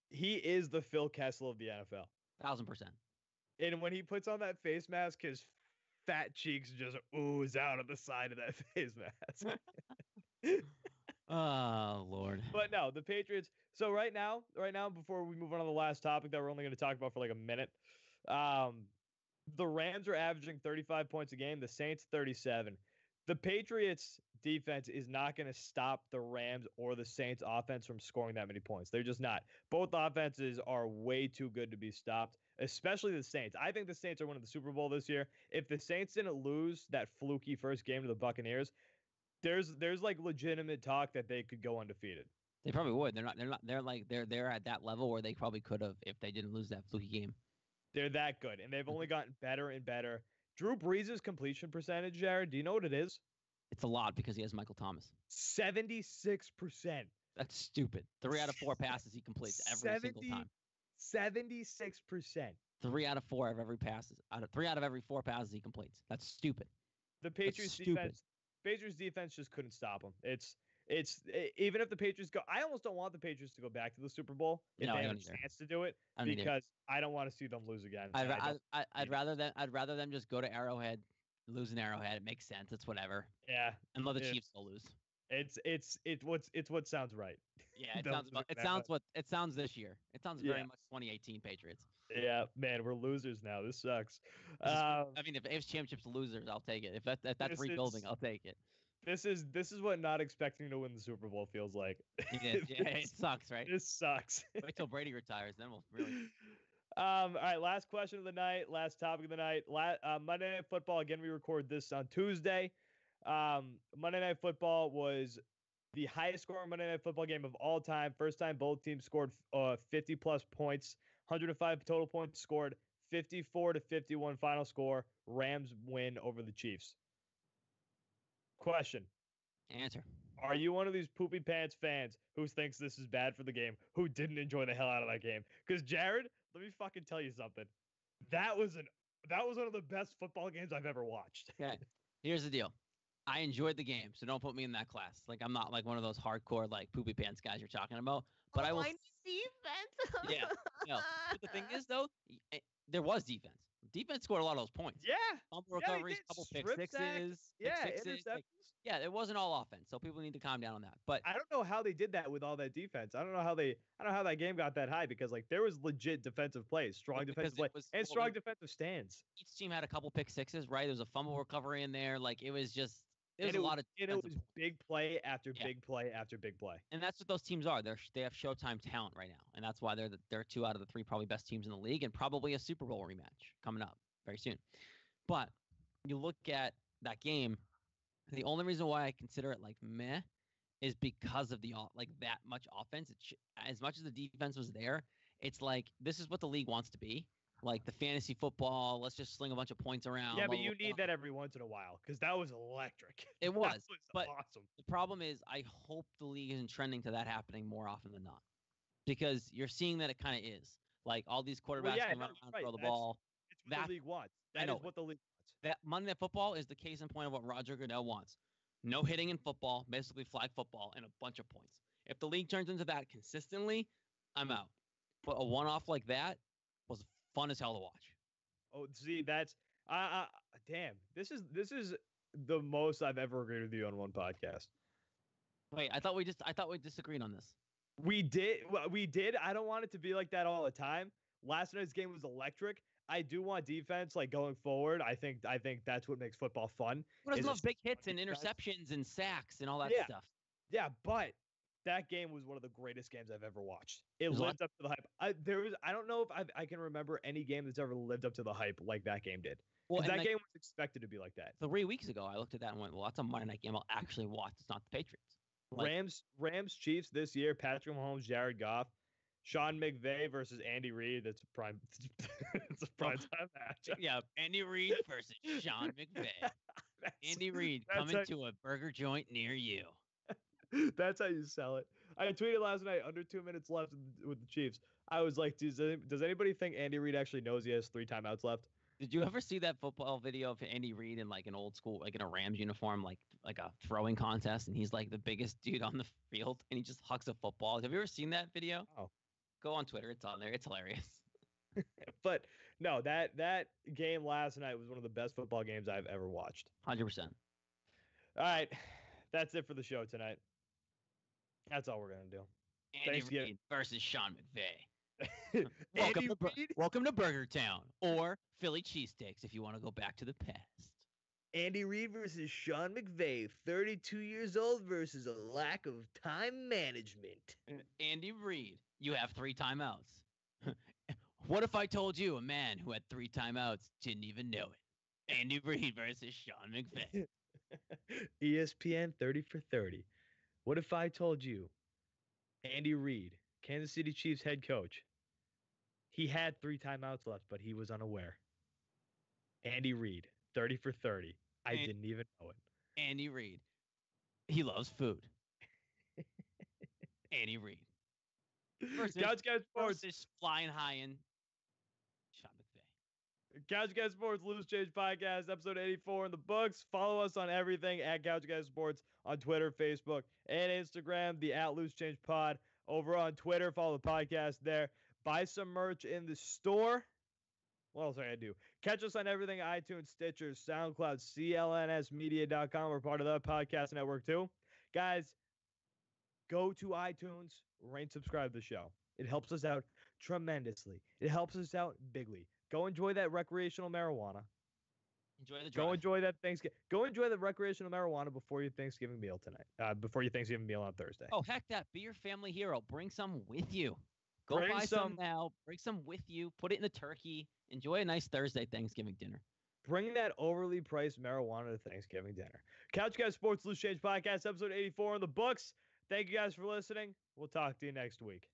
[SPEAKER 1] He is the Phil Kessel of the NFL.
[SPEAKER 2] 1000%.
[SPEAKER 1] And when he puts on that face mask, his fat cheeks just ooze out of the side of that face mask.
[SPEAKER 2] Oh, Lord.
[SPEAKER 1] But no, the Patriots. So right now, before we move on to the last topic that we're only going to talk about for like a minute, the Rams are averaging 35 points a game. The Saints 37. The Patriots defense is not going to stop the Rams or the Saints offense from scoring that many points. They're just not. Both offenses are way too good to be stopped, especially the Saints. I think the Saints are winning the Super Bowl this year. If the Saints didn't lose that fluky first game to the Buccaneers, there's like legitimate talk that they could go undefeated.
[SPEAKER 2] They probably would. They're at that level where they probably could have if they didn't lose that fluky game.
[SPEAKER 1] They're that good, and they've only gotten better and better. Drew Brees' completion percentage, Jared, do you know what it is?
[SPEAKER 2] It's a lot because he has Michael Thomas.
[SPEAKER 1] 76%.
[SPEAKER 2] That's stupid. 3 out of 4 passes he completes every single time.
[SPEAKER 1] 76%.
[SPEAKER 2] 3 out of 4 of every passes. 3 out of every 4 passes he completes. That's stupid.
[SPEAKER 1] The Patriots defense just couldn't stop him. It's even if the Patriots go, I almost don't want the Patriots to go back to the Super Bowl if they have a chance to do it because I don't want to see them lose again.
[SPEAKER 2] I'd rather them just go to Arrowhead, lose an Arrowhead. It makes sense. It's whatever.
[SPEAKER 1] Yeah,
[SPEAKER 2] and let the Chiefs go lose.
[SPEAKER 1] It's what sounds right.
[SPEAKER 2] Yeah, it sounds this year. It sounds very much 2018 Patriots.
[SPEAKER 1] Yeah, man, we're losers now. This sucks.
[SPEAKER 2] I mean, if AFC Championship's losers, I'll take it. If that's rebuilding, I'll take it.
[SPEAKER 1] This is what not expecting to win the Super Bowl feels like.
[SPEAKER 2] It sucks, right?
[SPEAKER 1] This sucks.
[SPEAKER 2] Wait till Brady retires, then we'll really.
[SPEAKER 1] All right, last question of the night, last topic of the night. Monday Night Football. Again, we record this on Tuesday. Monday Night Football was the highest scoring Monday Night Football game of all time. First time both teams scored 50 plus points, 105 total points scored, 54-51 final score. Rams win over the Chiefs. Question.
[SPEAKER 2] Answer.
[SPEAKER 1] Are you one of these poopy pants fans who thinks this is bad for the game, who didn't enjoy the hell out of that game? Because Jared, let me fucking tell you something. That was one of the best football games I've ever watched.
[SPEAKER 2] Okay. Here's the deal. I enjoyed the game, so don't put me in that class. Like, I'm not like one of those hardcore like poopy pants guys you're talking about. But I will.
[SPEAKER 5] Defense.
[SPEAKER 2] Yeah. No. But the thing is, though, there was defense. defense scored a lot of those points.
[SPEAKER 1] Yeah.
[SPEAKER 2] Fumble
[SPEAKER 1] Yeah,
[SPEAKER 2] recoveries,
[SPEAKER 1] did.
[SPEAKER 2] couple pick
[SPEAKER 1] Strip
[SPEAKER 2] sixes.
[SPEAKER 1] sacks. Yeah,
[SPEAKER 2] pick sixes.
[SPEAKER 1] interceptions.
[SPEAKER 2] It wasn't all offense. So people need to calm down on that. But
[SPEAKER 1] I don't know how they did that with all that defense. I don't know how that game got that high because like there was legit defensive plays, strong defensive plays, and strong defensive stands.
[SPEAKER 2] Each team had a couple pick sixes, right? There was a fumble recovery in there. Like it was just a lot of
[SPEAKER 1] and it was big play after big play after big play. And
[SPEAKER 2] that's what those teams are. They have Showtime talent right now, and that's why they're 2 out of the 3 probably best teams in the league, and probably a Super Bowl rematch coming up very soon. But you look at that game, the only reason why I consider it like meh is because of the that much offense. As much as the defense was there, it's like this is what the league wants to be. Like the fantasy football, let's just sling a bunch of points around.
[SPEAKER 1] Yeah, but you need that every once in a while because that was electric.
[SPEAKER 2] It was, but
[SPEAKER 1] awesome.
[SPEAKER 2] The problem is I hope the league isn't trending to that happening more often than not because you're seeing that it kind of is. Like all these quarterbacks come around, throw the ball.
[SPEAKER 1] It's what the league wants. That is what the league wants.
[SPEAKER 2] That Monday Night Football is the case in point of what Roger Goodell wants. No hitting in football, basically flag football, and a bunch of points. If the league turns into that consistently, I'm out. But a one-off like that was fun as hell to watch.
[SPEAKER 1] Oh, see, that's damn. This is the most I've ever agreed with you on one podcast.
[SPEAKER 2] Wait, I thought we disagreed on this.
[SPEAKER 1] We did. I don't want it to be like that all the time. Last night's game was electric. I do want defense like going forward. I think that's what makes football fun.
[SPEAKER 2] Well, there's no big hits and interceptions and sacks and all that stuff.
[SPEAKER 1] Yeah, but that game was one of the greatest games I've ever watched. It lived up to the hype. I don't know if I can remember any game that's ever lived up to the hype like that game did. Well, that game was expected to be like that.
[SPEAKER 2] 3 weeks ago, I looked at that and went, well, that's a Monday night game I'll actually watch. It's not the Patriots.
[SPEAKER 1] Rams, Chiefs this year, Patrick Mahomes, Jared Goff, Sean McVay versus Andy Reid. It's a prime time match.
[SPEAKER 2] Yeah, Andy Reid versus Sean McVay. Andy Reid coming to a burger joint near you.
[SPEAKER 1] That's how you sell it. I tweeted last night, under 2 minutes left with the Chiefs. I was like, does anybody think Andy Reid actually knows he has 3 timeouts left?
[SPEAKER 2] Did you ever see that football video of Andy Reid in like an old school, like in a Rams uniform, like a throwing contest, and he's like the biggest dude on the field, and he just hucks a football? Have you ever seen that video?
[SPEAKER 1] Oh.
[SPEAKER 2] Go on Twitter. It's on there. It's hilarious.
[SPEAKER 1] But no, that game last night was one of the best football games I've ever watched.
[SPEAKER 2] 100%.
[SPEAKER 1] All right. That's it for the show tonight. That's all we're going to do.
[SPEAKER 2] Andy Reid versus Sean McVay. Welcome to Burger Town or Philly cheesesteaks if you want to go back to the past.
[SPEAKER 1] Andy Reid versus Sean McVay, 32 years old versus a lack of time management.
[SPEAKER 2] Andy Reid, you have 3 timeouts. What if I told you a man who had 3 timeouts didn't even know it? Andy Reid versus Sean McVay.
[SPEAKER 1] ESPN 30 for 30. What if I told you Andy Reid, Kansas City Chiefs head coach, he had 3 timeouts left, but he was unaware. Andy Reid, 30 for 30. I didn't even know it.
[SPEAKER 2] Andy Reid, he loves food. Andy Reid. Versus flying high in Sean McVay.
[SPEAKER 1] Couch Guys Sports Loose Change Podcast, episode 84 in the books. Follow us on everything at Couch Guys Sports on Twitter, Facebook, and Instagram. The at Loose Change Pod over on Twitter. Follow the podcast there. Buy some merch in the store. What else I gotta do? Catch us on everything: iTunes, Stitcher, SoundCloud, CLNSmedia.com. We're part of the podcast network too, guys. Go to iTunes, rate, subscribe to the show. It helps us out tremendously. It helps us out bigly. Go enjoy that recreational marijuana.
[SPEAKER 2] Enjoy the drive.
[SPEAKER 1] Go enjoy that Thanksgiving. Go enjoy the recreational marijuana before your Thanksgiving meal tonight. Before your Thanksgiving meal on Thursday.
[SPEAKER 2] Oh, heck that. Be your family hero. Bring some with you. Go buy some now. Bring some with you. Put it in the turkey. Enjoy a nice Thursday Thanksgiving dinner.
[SPEAKER 1] Bring that overly priced marijuana to Thanksgiving dinner. Couch Guys Sports Loose Change Podcast, episode 84 in the books. Thank you guys for listening. We'll talk to you next week.